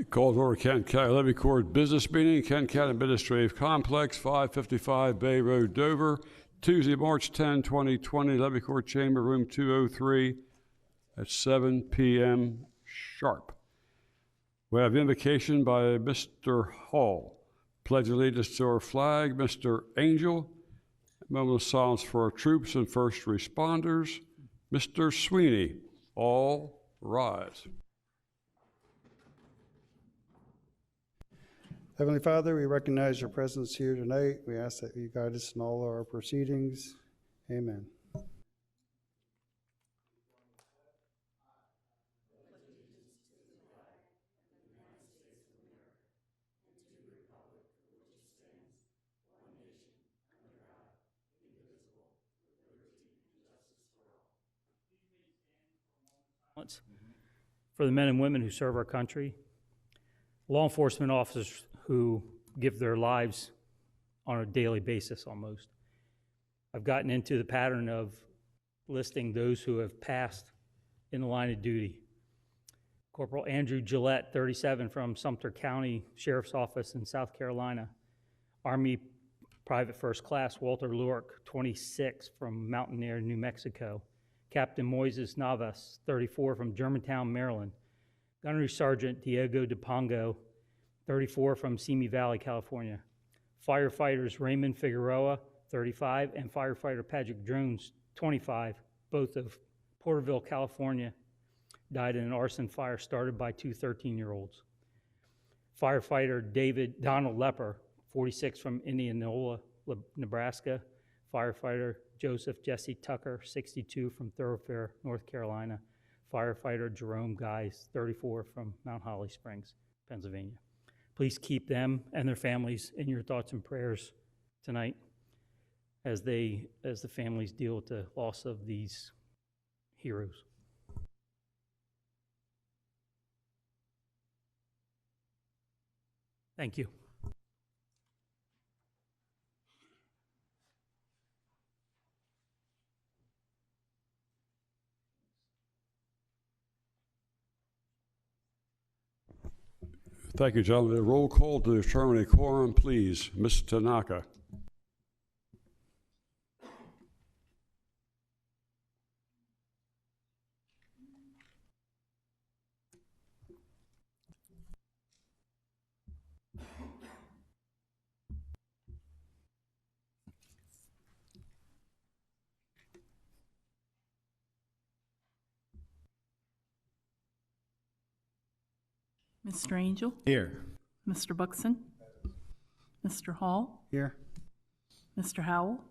Call to order Kent County Levy Court business meeting, Kent County Administrative Complex, 555 Bay Road, Dover, Tuesday, March 10, 2020, Levy Court Chamber, room 203 at 7 p.m. sharp. We have invocation by Mr. Hall. Pledge allegiance to our flag, Mr. Angel. A moment of silence for our troops and first responders. Mr. Sweeney, all rise. Heavenly Father, we recognize your presence here tonight. We ask that you guide us in all our proceedings. Amen. For the men and women who serve our country, law enforcement officers who give their lives on a daily basis almost. I've gotten into the pattern of listing those who have passed in the line of duty. Corporal Andrew Gillette, 37, from Sumter County Sheriff's Office in South Carolina. Army Private First Class Walter Lurk, 26, from Mountaineer, New Mexico. Captain Moises Navas, 34, from Germantown, Maryland. Gunnery Sergeant Diego DePongo, 34, from Simi Valley, California. Firefighters Raymond Figueroa, 35, and firefighter Patrick Jones, 25, both of Porterville, California, died in an arson fire started by two 13-year-olds. Firefighter Donald Lepper, 46, from Indianola, Nebraska. Firefighter Joseph Jesse Tucker, 62, from Thoroughfare, North Carolina. Firefighter Jerome Guys, 34, from Mount Holly Springs, Pennsylvania. Please keep them and their families in your thoughts and prayers tonight as the families deal with the loss of these heroes. Thank you. Thank you, gentlemen. A roll call to determine a quorum, please. Ms. Tanaka. Mr. Angel? Here. Mr. Buxton? Mr. Hall? Here. Mr. Howell?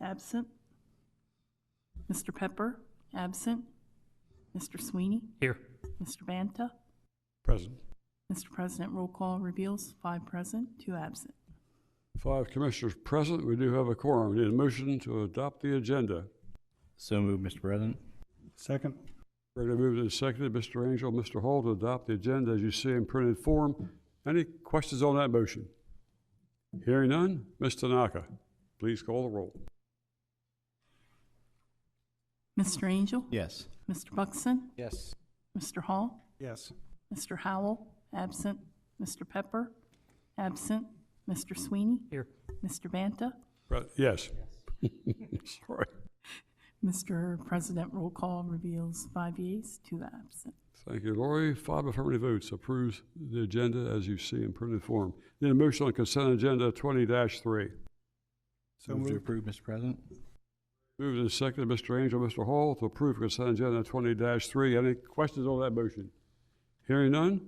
Absent. Mr. Pepper? Absent. Mr. Sweeney? Here. Mr. Banta? Present. Mr. President, roll call reveals 5 present, 2 absent. 5 commissioners present. We do have a quorum. We need a motion to adopt the agenda. So moved, Mr. President. Second. Ready to move and seconded. Mr. Angel, Mr. Hall, to adopt the agenda as you see in printed form. Any questions on that motion? Hearing none, Ms. Tanaka, please call the roll. Mr. Angel? Yes. Mr. Buxton? Yes. Mr. Hall? Yes. Mr. Howell? Absent. Mr. Pepper? Absent. Mr. Sweeney? Here. Mr. Banta? Yes. Sorry. Mr. President, roll call reveals 5 yeas, 2 absent. Thank you, Lori. 5 affirmative votes approves the agenda as you see in printed form. Need a motion on consent agenda 20-3. So moved to approve, Mr. President. Moved and seconded, Mr. Angel, Mr. Hall, to approve consent agenda 20-3. Any questions on that motion? Hearing none,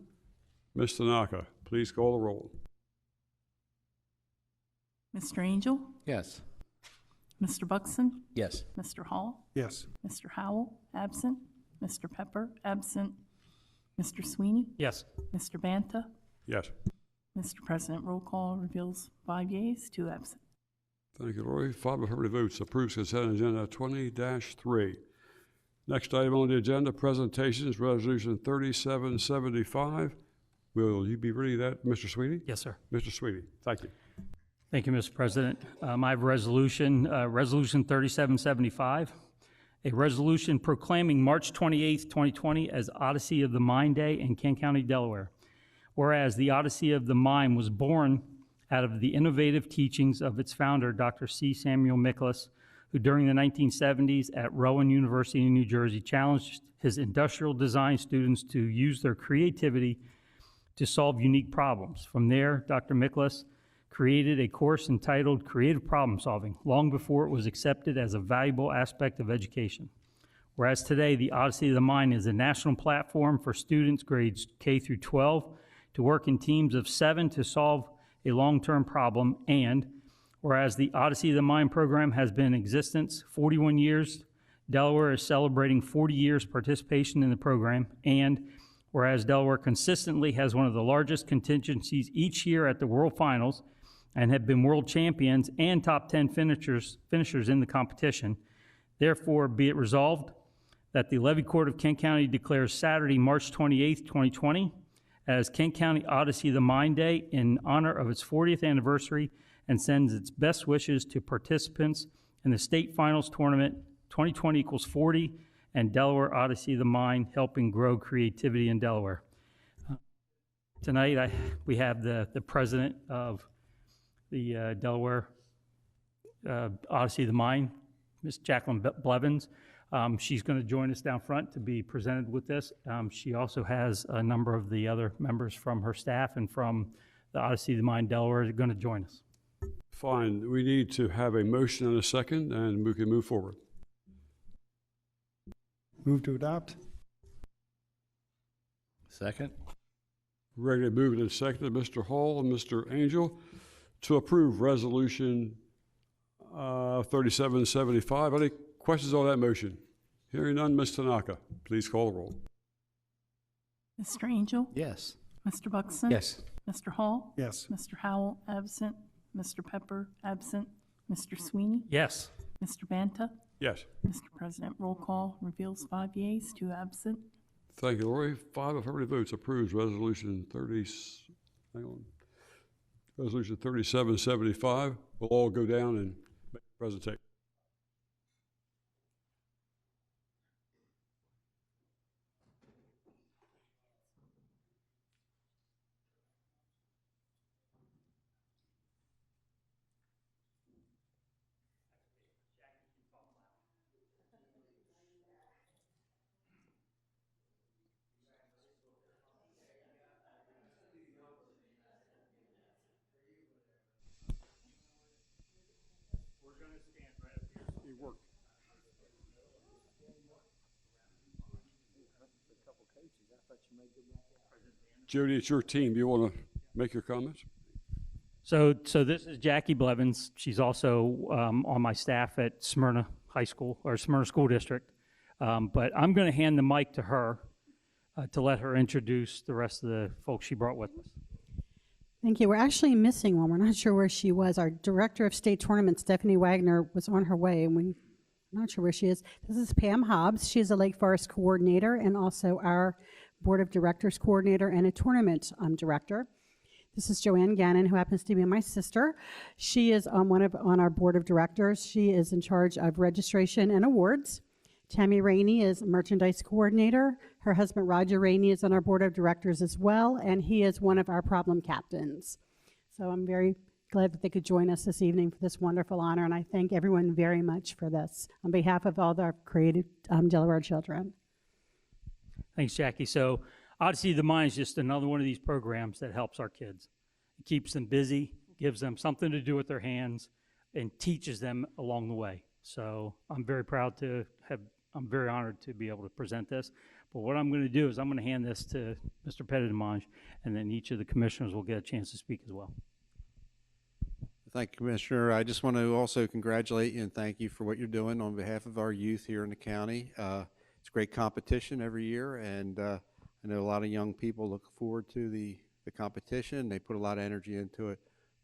Ms. Tanaka, please call the roll. Mr. Angel? Yes. Mr. Buxton? Yes. Mr. Hall? Yes. Mr. Howell? Absent. Mr. Pepper? Absent. Mr. Sweeney? Yes. Mr. Banta? Yes. Mr. President, roll call reveals 5 yeas, 2 absent. Thank you, Lori. 5 affirmative votes approves consent agenda 20-3. Next item on the agenda, presentations, resolution 3775. Will you be reading that, Mr. Sweeney? Yes, sir. Mr. Sweeney, thank you. Thank you, Mr. President. I have resolution 3775, a resolution proclaiming March 28th, 2020 as Odyssey of the Mind Day in Kent County, Delaware. whereas the Odyssey of the Mind was born out of the innovative teachings of its founder, Dr. C. Samuel Nicholas, who during the 1970s at Rowan University in New Jersey challenged his industrial design students to use their creativity to solve unique problems. From there, Dr. Nicholas created a course entitled Creative Problem Solving, long before it was accepted as a valuable aspect of education. Whereas today, the Odyssey of the Mind is a national platform for students grades K through 12 to work in teams of 7 to solve a long-term problem, and whereas the Odyssey of the Mind program has been in existence 41 years, Delaware is celebrating 40 years participation in the program, and whereas Delaware consistently has one of the largest contingencies each year at the World Finals and have been world champions and top 10 finishers in the competition, therefore be it resolved that the Levy Court of Kent County declares Saturday, March 28th, 2020 as Kent County Odyssey of the Mind Day in honor of its 40th anniversary and sends its best wishes to participants in the state finals tournament 2020 = 40 and Delaware Odyssey of the Mind, helping grow creativity in Delaware. Tonight we have the president of the Delaware Odyssey of the Mind, Ms. Jacqueline Blevins. She's going to join us down front to be presented with this. She also has a number of the other members from her staff and from the Odyssey of the Mind Delaware are going to join us. Fine. We need to have a motion and a second, and we can move forward. Move to adopt? Second. Regularly moved and seconded, Mr. Hall and Mr. Angel, to approve Resolution 3775. Any questions on that motion? Hearing none, Ms. Tanaka, please call the roll. Mr. Angel? Yes. Mr. Buxton? Yes. Mr. Hall? Yes. Mr. Howell, absent. Mr. Pepper, absent. Mr. Sweeney? Yes. Mr. Banta? Yes. Mr. President, roll call reveals 5 yeas, 2 absent. Thank you, Lori. 5 affirmative votes approves Resolution 3775. We'll all go down and make a presentation. Jody, it's your team. You want to make your comments? So this is Jackie Blevins. She's also on my staff at Smyrna High School, or Smyrna School District. But I'm going to hand the mic to her to let her introduce the rest of the folks she brought with us. Thank you. We're actually missing one. We're not sure where she was. Our Director of State Tournament, Stephanie Wagner, was on her way, and I'm not sure where she is. This is Pam Hobbs. She is a Lake Forest coordinator and also our Board of Directors coordinator and a tournament director. This is Joanne Gannon, who happens to be my sister. She is on our Board of Directors. She is in charge of registration and awards. Tammy Rainey is merchandise coordinator. Her husband Roger Rainey is on our Board of Directors as well, and he is one of our problem captains. So I'm very glad that they could join us this evening for this wonderful honor, and I thank everyone very much for this on behalf of all the creative Delaware children. Thanks, Jackie. So Odyssey of the Mind is just another one of these programs that helps our kids. It keeps them busy, gives them something to do with their hands, and teaches them along the way. So I'm very I'm very honored to be able to present this. But what I'm going to do is I'm going to hand this to Mr. Pettit-Demange, and then each of the commissioners will get a chance to speak as well. Thank you, Commissioner. I just want to also congratulate you and thank you for what you're doing on behalf of our youth here in the county. It's great competition every year, and I know a lot of young people look forward to the competition. They put a lot of energy into it,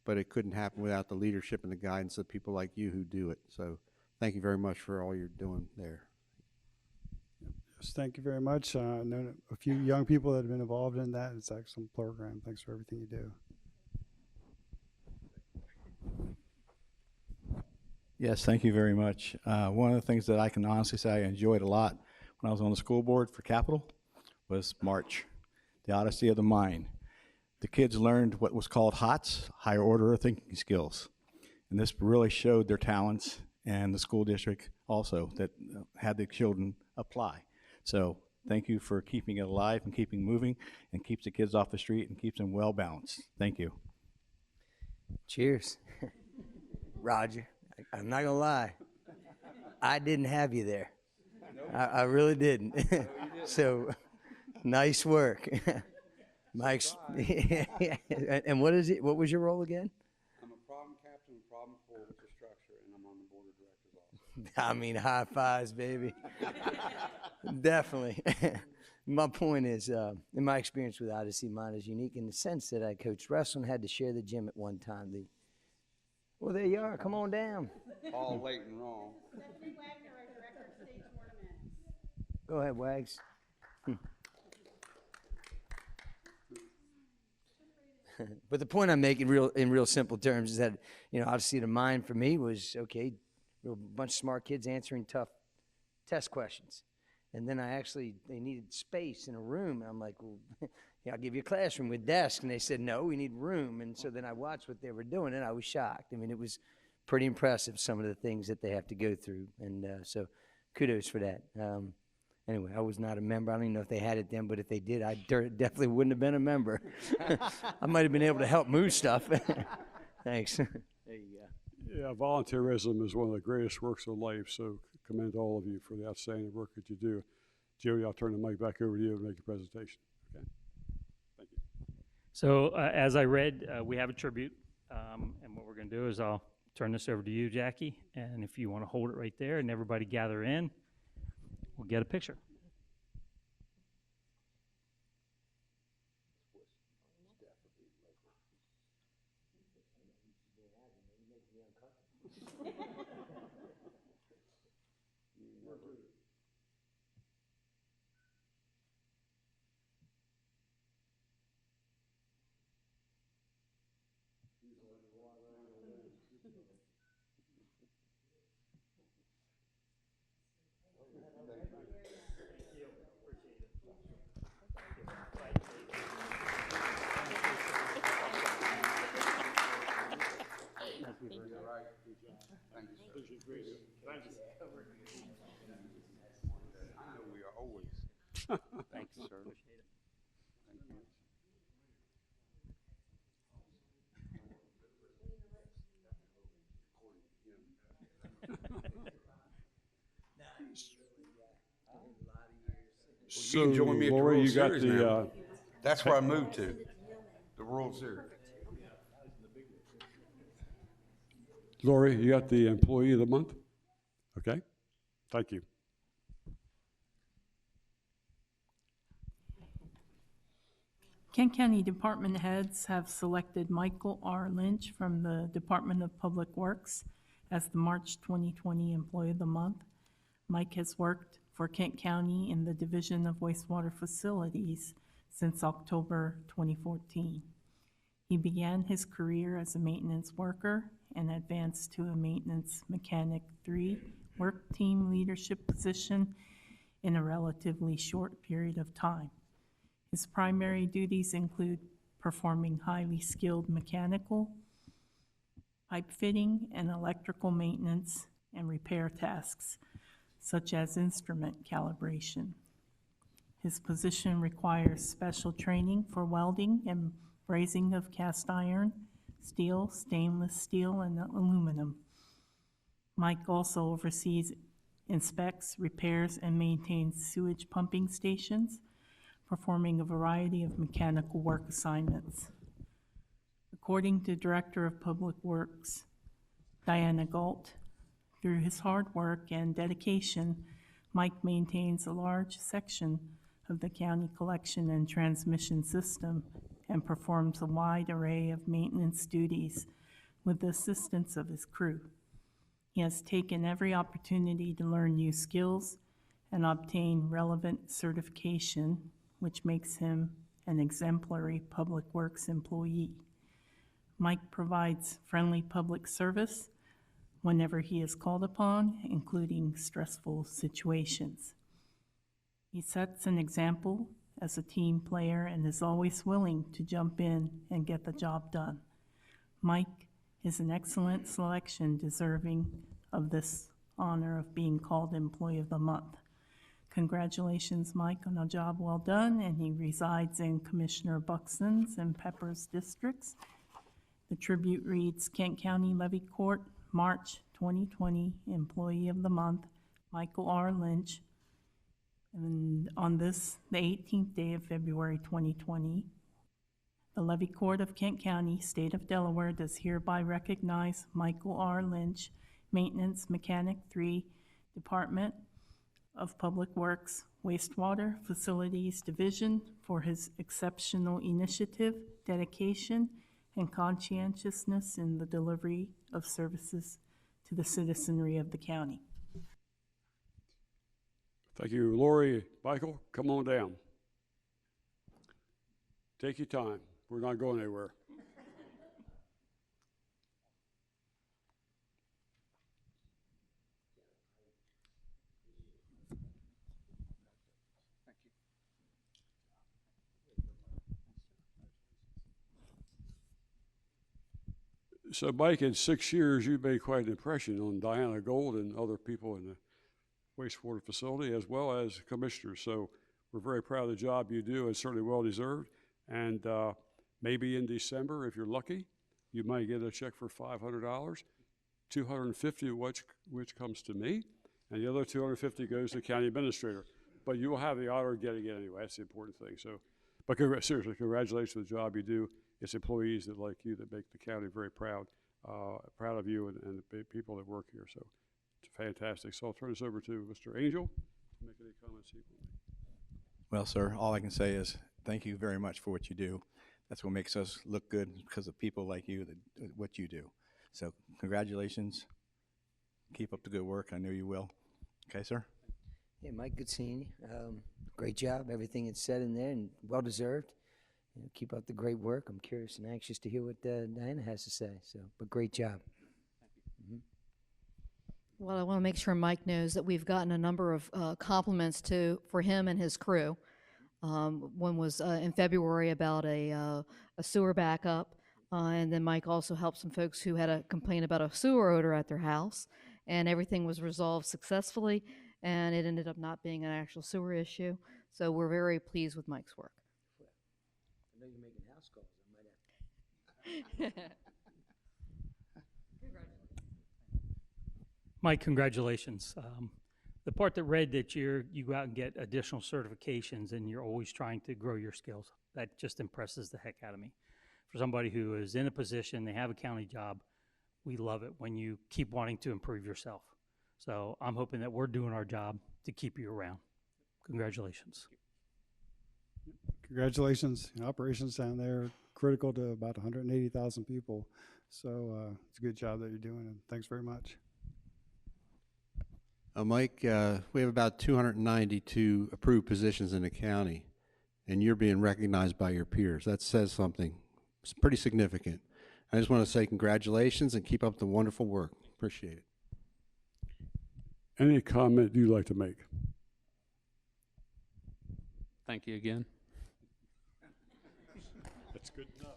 but it couldn't happen without the leadership and the guidance of people like you who do it. So thank you very much for all you're doing there. Yes, thank you very much. I know a few young people that have been involved in that. It's an excellent program. Thanks for everything you do. Yes, thank you very much. One of the things that I can honestly say I enjoyed a lot when I was on the school board for Capital was March, the Odyssey of the Mind. the kids learned what was called HOTS, higher order of thinking skills. And this really showed their talents, and the school district also that had the children apply. So thank you for keeping it alive and keeping moving, and keeps the kids off the street and keeps them well balanced. Thank you. Cheers. Roger, I'm not gonna lie, I didn't have you there. I really didn't. So, nice work. Mike's, and what is it? What was your role again? I'm a problem captain, problem for infrastructure, and I'm on the board of directors also. I mean, high fives, baby. Definitely. My point is, in my experience with Odyssey, mine is unique in the sense that I coached wrestling, had to share the gym at one time. Well, there you are. Come on down. All late and wrong. Go ahead, Wags. But the point I'm making in real simple terms is that, Odyssey to mind for me was, okay, a bunch of smart kids answering tough test questions. And then they needed space in a room. And I'm like, well, yeah, I'll give you a classroom with desks. And they said, no, we need room. And so then I watched what they were doing, and I was shocked. I mean, it was pretty impressive, some of the things that they have to go through. And so kudos for that. Anyway, I was not a member. I don't even know if they had it then, but if they did, I definitely wouldn't have been a member. I might have been able to help move stuff. Thanks. There you go. Yeah, volunteerism is one of the greatest works of life, so commend all of you for the outstanding work that you do. Jody, I'll turn the mic back over to you and make your presentation. Okay. Thank you. So as I read, we have a tribute, and what we're going to do is I'll turn this over to you, Jackie, and if you want to hold it right there and everybody gather in, we'll get a picture. Thanks, sir. Appreciate it. Thank you. So, can join me at the Lori, World you got Series the, now. That's where I moved to, the World Series. Lori, you got the employee of the month? Okay, thank you. Kent County department heads have selected Michael R. Lynch from the Department of Public Works as the March 2020 Employee of the Month. Mike has worked for Kent County in the Division of Wastewater Facilities since October 2014. He began his career as a maintenance worker and advanced to a maintenance mechanic 3 work team leadership position in a relatively short period of time. His primary duties include performing highly skilled mechanical, pipe fitting, and electrical maintenance and repair tasks, such as instrument calibration. His position requires special training for welding and brazing of cast iron, steel, stainless steel, and aluminum. Mike also oversees, inspects, repairs, and maintains sewage pumping stations, performing a variety of mechanical work assignments. According to Director of Public Works, Diana Galt, through his hard work and dedication, Mike maintains a large section of the county collection and transmission system and performs a wide array of maintenance duties with the assistance of his crew. He has taken every opportunity to learn new skills and obtain relevant certification, which makes him an exemplary public works employee. Mike provides friendly public service whenever he is called upon, including stressful situations. He sets an example as a team player and is always willing to jump in and get the job done. Mike is an excellent selection deserving of this honor of being called Employee of the Month. Congratulations, Mike, on a job well done, and he resides in Commissioner Buxton's and Pepper's districts. The tribute reads, Kent County Levy Court, March 2020, Employee of the Month, Michael R. Lynch. And on this, the 18th day of February 2020, the Levy Court of Kent County, State of Delaware, does hereby recognize Michael R. Lynch, Maintenance Mechanic 3, Department of Public Works, Wastewater Facilities Division, for his exceptional initiative, dedication, and conscientiousness in the delivery of services to the citizenry of the county. Thank you, Lori. Michael, come on down. Take your time. We're not going anywhere. So, Mike, in 6 years, you made quite an impression on Diana Gold and other people in the wastewater facility, as well as commissioners. So we're very proud of the job you do. It's certainly well deserved. And maybe in December, if you're lucky, you might get a check for $500, $250 of which comes to me, and the other $250 goes to the county administrator. But you will have the honor of getting it anyway. That's the important thing. So, but seriously, congratulations for the job you do. It's employees that like you that make the county very proud, proud of you and the people that work here. So it's fantastic. So I'll turn this over to Mr. Angel to make any comments. Well, sir, all I can say is thank you very much for what you do. That's what makes us look good, because of people like you, that what you do. So congratulations. Keep up the good work. I know you will. Okay, sir? Hey, Mike, good seeing you. Great job. Everything is said in there and well deserved. You know, keep up the great work. I'm curious and anxious to hear what Diana has to say. So, but great job. Well, I want to make sure Mike knows that we've gotten a number of compliments for him and his crew. One was in February about a sewer backup, and then Mike also helped some folks who had a complaint about a sewer odor at their house, and everything was resolved successfully, and it ended up not being an actual sewer issue. So we're very pleased with Mike's work. I know you're making house calls. I might have. Mike, congratulations. The part that read that you go out and get additional certifications and you're always trying to grow your skills, that just impresses the heck out of me. For somebody who is in a position, they have a county job, we love it when you keep wanting to improve yourself. So I'm hoping that we're doing our job to keep you around. Congratulations. Congratulations. Operations down there, critical to about 180,000 people. So it's a good job that you're doing, and thanks very much. Mike, we have about 292 approved positions in the county, and you're being recognized by your peers. That says something. It's pretty significant. I just want to say congratulations and keep up the wonderful work. Appreciate it. Any comment you'd like to make? Thank you again. That's good enough.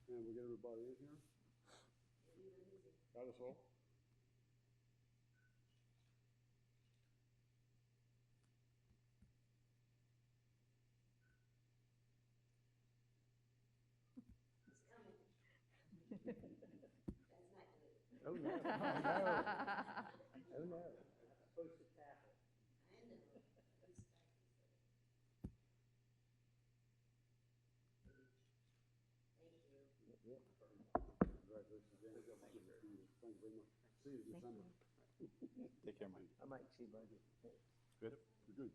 And we get everybody in here? Got us all? Oh, no. Oh, no. Take care, Mike. I might see buddy. Good? You're good.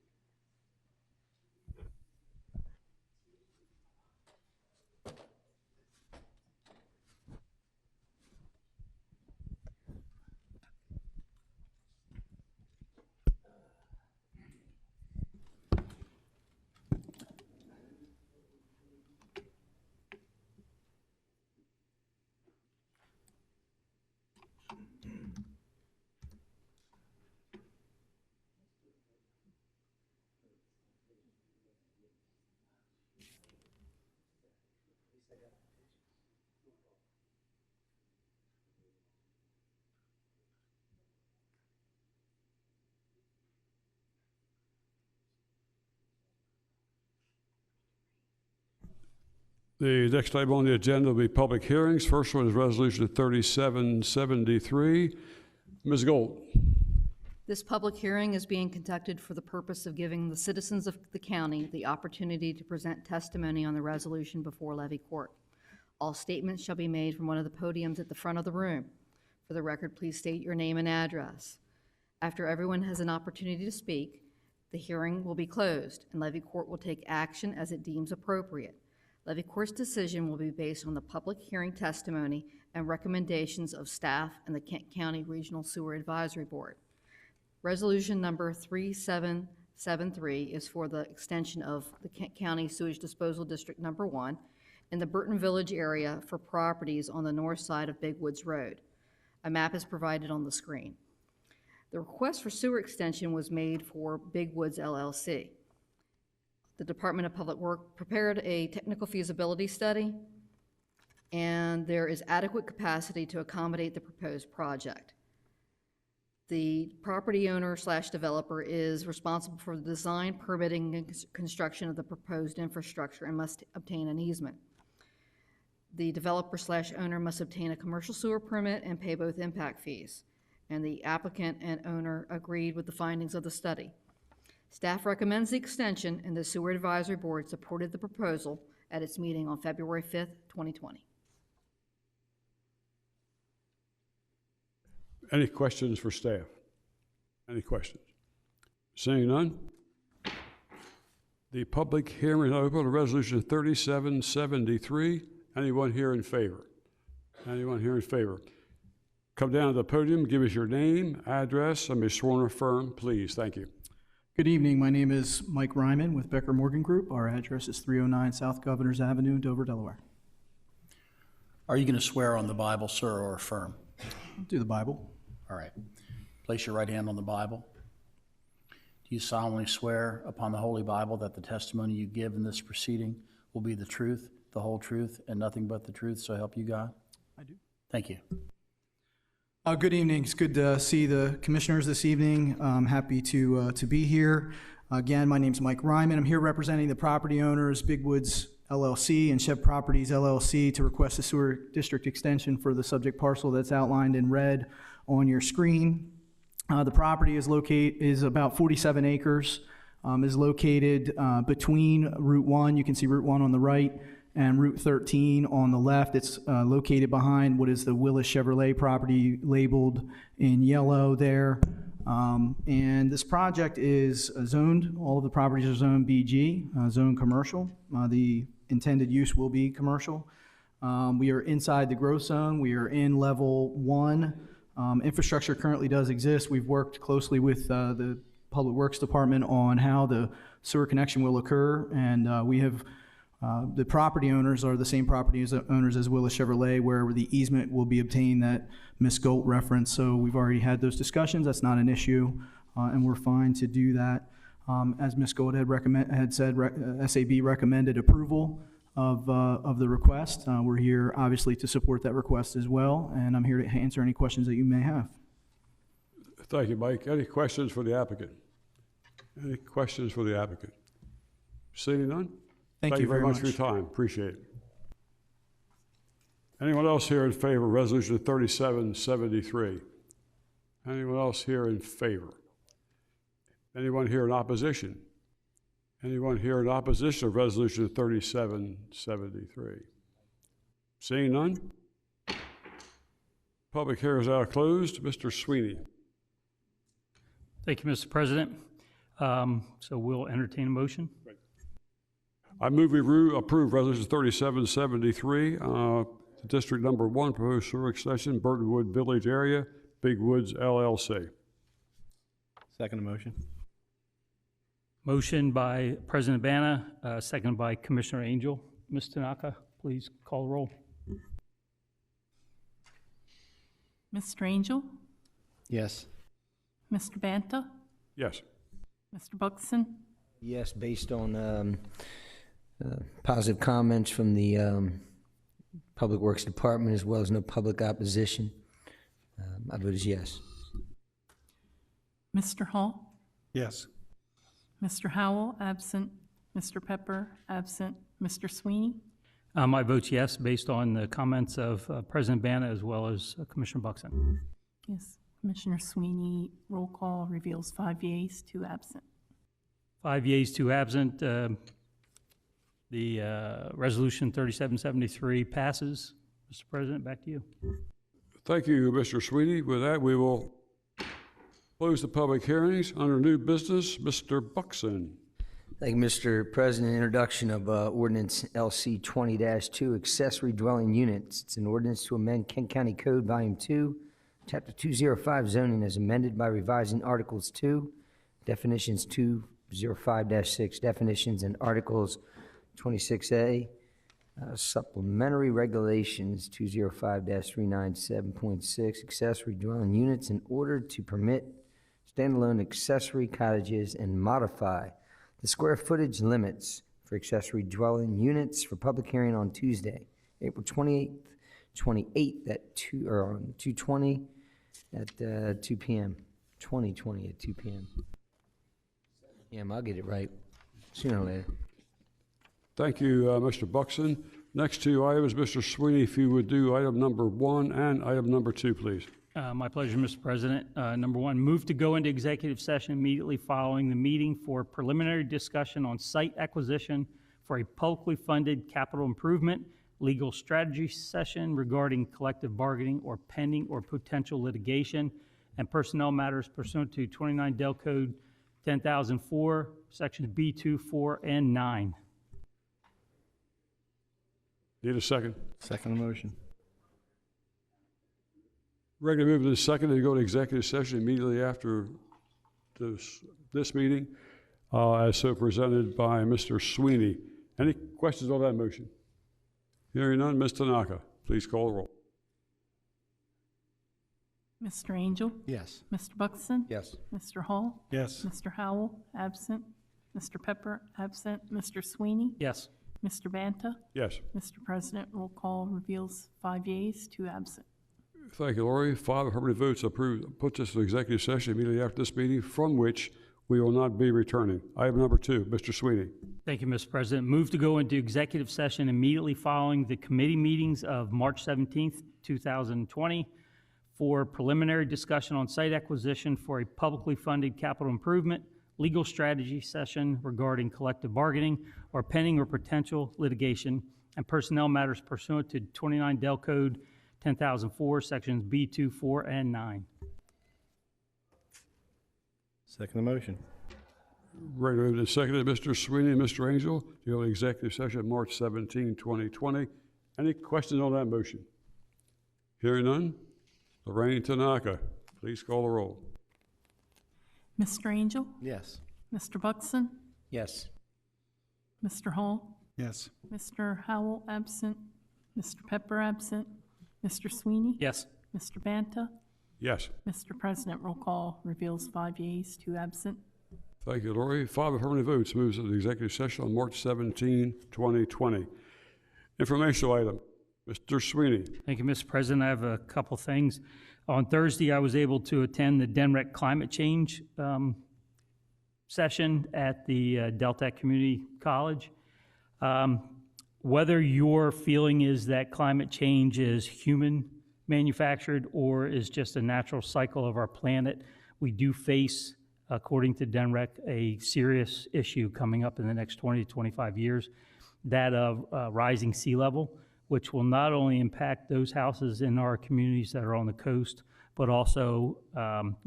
The next item on the agenda will be public hearings. First one is Resolution 3773. Ms. Gold. This public hearing is being conducted for the purpose of giving the citizens of the county the opportunity to present testimony on the resolution before Levy Court. All statements shall be made from one of the podiums at the front of the room. For the record, please state your name and address. After everyone has an opportunity to speak, the hearing will be closed, and Levy Court will take action as it deems appropriate. Levy Court's decision will be based on the public hearing testimony and recommendations of staff and the Kent County Regional Sewer Advisory Board. Resolution number 3773 is for the extension of the Kent County Sewage Disposal District Number 1 in the Burton Village area for properties on the north side of Big Woods Road. A map is provided on the screen. The request for sewer extension was made for Big Woods LLC. The Department of Public Works prepared a technical feasibility study, and there is adequate capacity to accommodate the proposed project. The property owner / developer is responsible for the design, permitting, and construction of the proposed infrastructure and must obtain an easement. The developer / owner must obtain a commercial sewer permit and pay both impact fees. And the applicant and owner agreed with the findings of the study. Staff recommends the extension, and the Sewer Advisory Board supported the proposal at its meeting on February 5th, 2020. Any questions for staff? Any questions? Seeing none? The public hearing is open on Resolution 3773. Anyone here in favor? Anyone here in favor? Come down to the podium, give us your name, address, and be sworn or affirmed, please. Thank you. Good evening. My name is Mike Ryman with Becker Morgan Group. Our address is 309 South Governors Avenue, Dover, Delaware. Are you going to swear on the Bible, sir, or affirm? I'll do the Bible. All right. Place your right hand on the Bible. Do you solemnly swear upon the Holy Bible that the testimony you give in this proceeding will be the truth, the whole truth, and nothing but the truth, so help you God? I do. Thank you. Good evening. It's good to see the commissioners this evening. I'm happy to be here. Again, my name's Mike Ryman. I'm here representing the property owners, Big Woods LLC and Chev Properties LLC, to request a sewer district extension for the subject parcel that's outlined in red on your screen. The property is about 47 acres, is located between Route 1, you can see Route 1 on the right, and Route 13 on the left. It's located behind what is the Willis Chevrolet property labeled in yellow there. And this project is zoned, all of the properties are zoned BG, zoned commercial. The intended use will be commercial. We are inside the growth zone. We are in level 1. Infrastructure currently does exist. We've worked closely with the Public Works Department on how the sewer connection will occur, and we have the property owners are the same property owners as Willis Chevrolet, where the easement will be obtained that Ms. Golt referenced. So we've already had those discussions. That's not an issue, and we're fine to do that. As Ms. Golt had said, SAB recommended approval of the request. We're here obviously to support that request as well, and I'm here to answer any questions that you may have. Thank you, Mike. Any questions for the applicant? Any questions for the applicant? Seeing none? Thank you very much for your time. Appreciate it. Anyone else here in favor of Resolution 3773? Anyone else here in favor? Anyone here in opposition? Anyone here in opposition of Resolution 3773? Seeing none? Public hearing is now closed. Mr. Sweeney. Thank you, Mr. President. So we'll entertain a motion. I move we approve Resolution 3773, District Number 1, proposed sewer extension, Burtonwood Village area, Big Woods LLC. Second motion. Motion by President Bana, seconded by Commissioner Angel. Ms. Tanaka, please call the roll. Mr. Angel? Yes. Mr. Banta? Yes. Mr. Buxton? Yes, based on positive comments from the Public Works Department, as well as no public opposition. I vote as yes. Mr. Hall? Yes. Mr. Howell, absent. Mr. Pepper, absent. Mr. Sweeney? My vote's yes, based on the comments of President Bana as well as Commissioner Buxton. Yes. Commissioner Sweeney, roll call reveals 5 yeas, 2 absent. 5 yeas, 2 absent. The Resolution 3773 passes. Mr. President, back to you. Thank you, Mr. Sweeney. With that, we will close the public hearings. Under new business, Mr. Buxton. Thank you, Mr. President. Introduction of ordinance LC 20-2, accessory dwelling units. It's an ordinance to amend Kent County Code, Volume 2, Chapter 205, zoning, as amended by revising Articles 2, definitions 205-6, definitions, and Articles 26A, supplementary regulations 205-397.6, accessory dwelling units, in order to permit standalone accessory cottages and modify the square footage limits for accessory dwelling units for public hearing on Tuesday, April 28th at 2:20 at 2 p.m. 2020 at 2 p.m. Yeah, I'll get it right sooner or later. Thank you, Mr. Buxton. Next two items, Mr. Sweeney, if you would do item number 1 and item number 2, please. My pleasure, Mr. President. Number 1, move to go into executive session immediately following the meeting for preliminary discussion on site acquisition for a publicly funded capital improvement, legal strategy session regarding collective bargaining or pending or potential litigation, and personnel matters pursuant to 29 Del Code 10,004, sections B2, 4, and 9. Need a second? Second motion. Regular move to the second to go to executive session immediately after this meeting, as so presented by Mr. Sweeney. Any questions on that motion? Hearing none, Ms. Tanaka, please call the roll. Mr. Angel? Yes. Mr. Buxton? Yes. Mr. Hall? Yes. Mr. Howell, absent. Mr. Pepper, absent. Mr. Sweeney? Yes. Mr. Banta? Yes. Mr. President, roll call reveals 5 yeas, 2 absent. Thank you, Lori. 5 affirmative votes approved, puts us to executive session immediately after this meeting, from which we will not be returning. Item number 2, Mr. Sweeney. Thank you, Mr. President. Move to go into executive session immediately following the committee meetings of March 17th, 2020 for preliminary discussion on site acquisition for a publicly funded capital improvement, legal strategy session regarding collective bargaining or pending or potential litigation, and personnel matters pursuant to 29 Del Code 10,004, sections B2, 4, and 9. Second motion. Regular moved and seconded. Mr. Sweeney and Mr. Angel, to go to executive session March 17, 2020. Any questions on that motion? Hearing none, Lorraine Tanaka, please call the roll. Mr. Angel? Yes. Mr. Buxton? Yes. Mr. Hall? Yes. Mr. Howell, absent. Mr. Pepper, absent. Mr. Sweeney? Yes. Mr. Banta? Yes. Mr. President, roll call reveals 5 yeas, 2 absent. Thank you, Lori. 5 affirmative votes moves to the executive session on March 17, 2020. Informational item, Mr. Sweeney. Thank you, Mr. President. I have a couple things. On Thursday, I was able to attend the DENREC climate change session at the Deltec Community College. Whether your feeling is that climate change is human manufactured or is just a natural cycle of our planet, we do face, according to DENREC, a serious issue coming up in the next 20 to 25 years, that of rising sea level, which will not only impact those houses in our communities that are on the coast, but also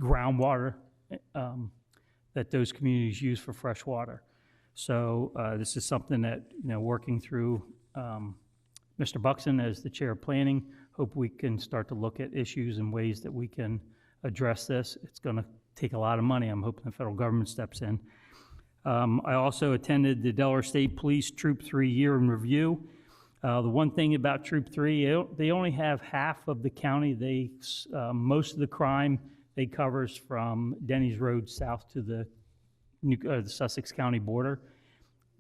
groundwater that those communities use for fresh water. So this is something that, working through Mr. Buxton as the chair of planning, hope we can start to look at issues and ways that we can address this. It's going to take a lot of money. I'm hoping the federal government steps in. I also attended the Delaware State Police Troop 3 year in review. The one thing about Troop 3, they only have half of the county. Most of the crime they covers from Denny's Road south to the Sussex County border.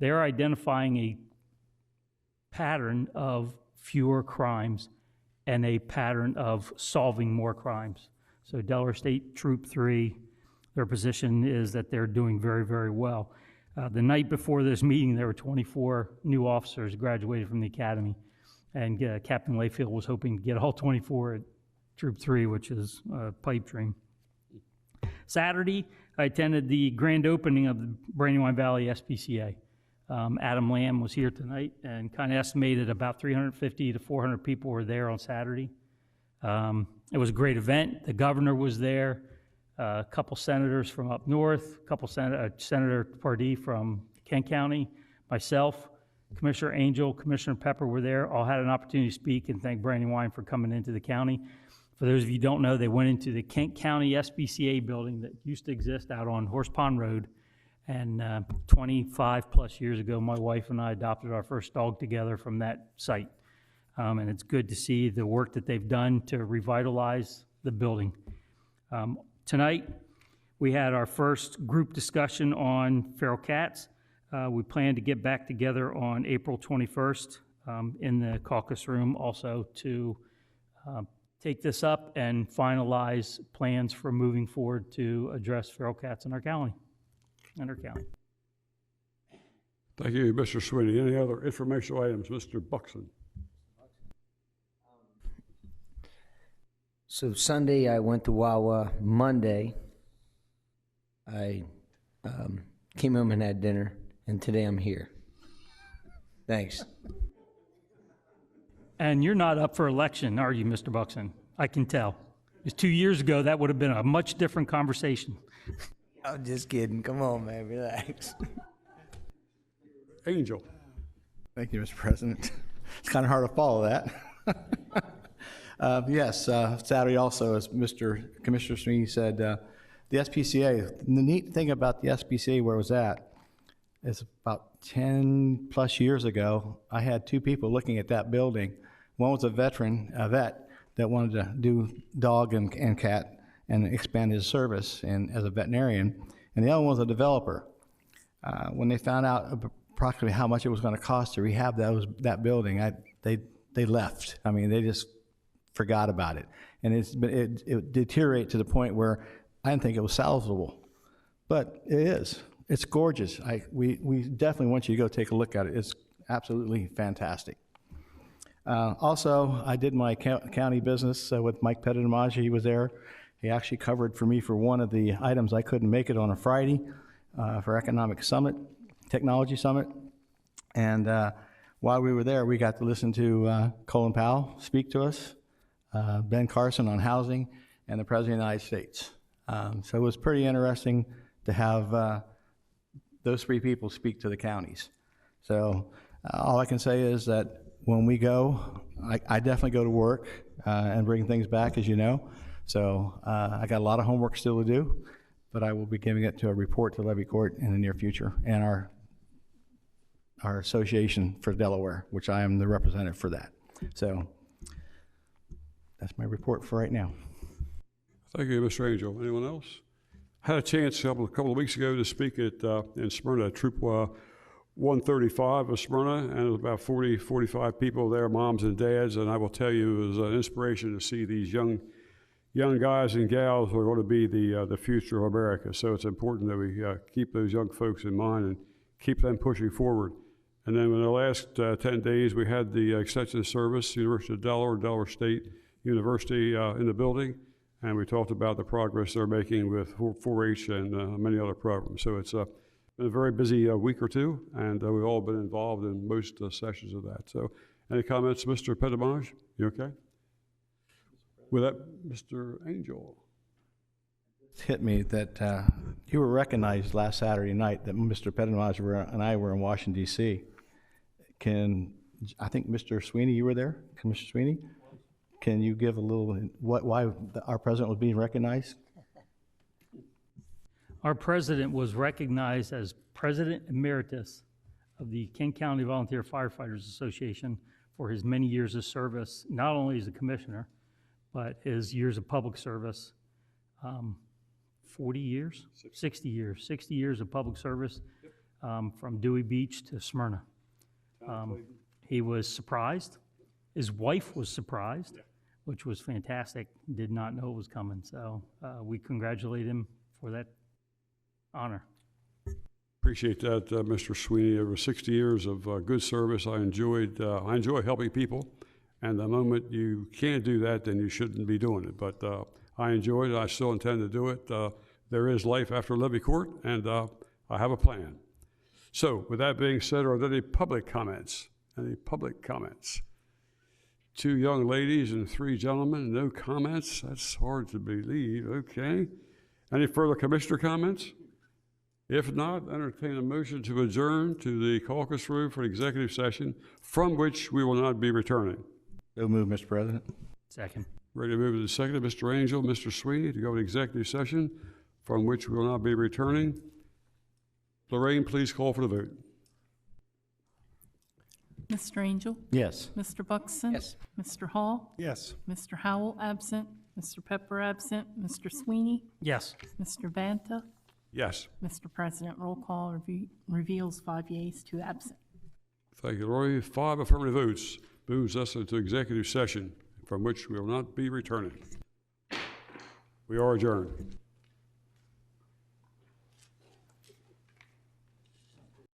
They're identifying a pattern of fewer crimes and a pattern of solving more crimes. So Delaware State Troop 3, their position is that they're doing very, very well. The night before this meeting, there were 24 new officers graduated from the academy, and Captain Layfield was hoping to get all 24 at Troop 3, which is a pipe dream. Saturday, I attended the grand opening of the Brandywine Valley SPCA. Adam Lamb was here tonight, and kind of estimated about 350 to 400 people were there on Saturday. It was a great event. The governor was there, a couple senators from up north, Senator Pardee from Kent County, myself, Commissioner Angel, Commissioner Pepper were there. All had an opportunity to speak and thank Brandywine for coming into the county. For those of you who don't know, they went into the Kent County SPCA building that used to exist out on Horse Pond Road. And 25 plus years ago, my wife and I adopted our first dog together from that site. And it's good to see the work that they've done to revitalize the building. Tonight, we had our first group discussion on feral cats. We plan to get back together on April 21st in the caucus room also to take this up and finalize plans for moving forward to address feral cats in our county. Thank you, Mr. Sweeney. Any other informational items? Mr. Buxton. So Sunday, I went to Wawa. Monday, I came home and had dinner, and today I'm here. Thanks. And you're not up for election, are you, Mr. Buxton? I can tell. Because 2 years ago, that would have been a much different conversation. I'm just kidding. Come on, man. Relax. Angel. Thank you, Mr. President. It's kind of hard to follow that. Yes, Saturday also, as Mr. Commissioner Sweeney said, the SPCA, the neat thing about the SPCA where it was at is about 10 plus years ago, I had two people looking at that building. One was a vet that wanted to do dog and cat and expand his service as a veterinarian, and the other one was a developer. When they found out approximately how much it was going to cost to rehab that building, they left. I mean, they just forgot about it, and it deteriorated to the point where I didn't think it was salvageable, but it is. It's gorgeous. We definitely want you to go take a look at it. It's absolutely fantastic. Also, I did my county business with Mike Petitamaja. He was there. He actually covered for me for one of the items I couldn't make it on a Friday for Economic Summit, Technology Summit. And while we were there, we got to listen to Colin Powell speak to us, Ben Carson on housing, and the President of the United States. So it was pretty interesting to have those three people speak to the counties. So all I can say is that when we go, I definitely go to work and bring things back, as you know. So I got a lot of homework still to do, but I will be giving it to a report to Levy Court in the near future, and our association for Delaware, which I am the representative for that. So that's my report for right now. Thank you, Mr. Angel. Anyone else? I had a chance a couple of weeks ago to speak in Smyrna, Troop 135 of Smyrna, and there was about 40, 45 people there, moms and dads, and I will tell you it was an inspiration to see these young guys and gals who are going to be the future of America. So it's important that we keep those young folks in mind and keep them pushing forward. And then in the last 10 days, we had the Extension Service, University of Delaware, Delaware State University in the building, and we talked about the progress they're making with 4-H and many other programs. So it's been a very busy week or two, and we've all been involved in most sessions of that. So any comments, Mr. Petitamaja? You okay? With that, Mr. Angel. It hit me that you were recognized last Saturday night that Mr. Petitamaja and I were in Washington, D.C. I think Mr. Sweeney, you were there? Commissioner Sweeney? Can you give a little, why our president was being recognized? Our president was recognized as President Emeritus of the Kent County Volunteer Firefighters Association for his many years of service, not only as a commissioner, but his years of public service, 40 years, 60 years of public service from Dewey Beach to Smyrna. He was surprised. His wife was surprised, which was fantastic. Did not know it was coming. So we congratulate him for that honor. Appreciate that, Mr. Sweeney. Over 60 years of good service. I enjoy helping people. And the moment you can't do that, then you shouldn't be doing it. But I enjoyed it. I still intend to do it. There is life after Levy Court, and I have a plan. So with that being said, are there any public comments? Any public comments? 2 young ladies and 3 gentlemen, no comments? That's hard to believe. Okay. Any further commissioner comments? If not, entertain a motion to adjourn to the caucus room for an executive session from which we will not be returning. So move, Mr. President. Second. Ready to move to the second, Mr. Angel, Mr. Sweeney, to go to executive session from which we will not be returning. Lorraine, please call for the vote. Mr. Angel? Yes. Mr. Buxton? Yes. Mr. Hall? Yes. Mr. Howell absent. Mr. Pepper absent. Mr. Sweeney? Yes. Mr. Banta? Yes. Mr. President, roll call reveals 5 yeas, 2 absent. Thank you, Roy. 5 affirmative votes moves us into executive session from which we will not be returning. We are adjourned.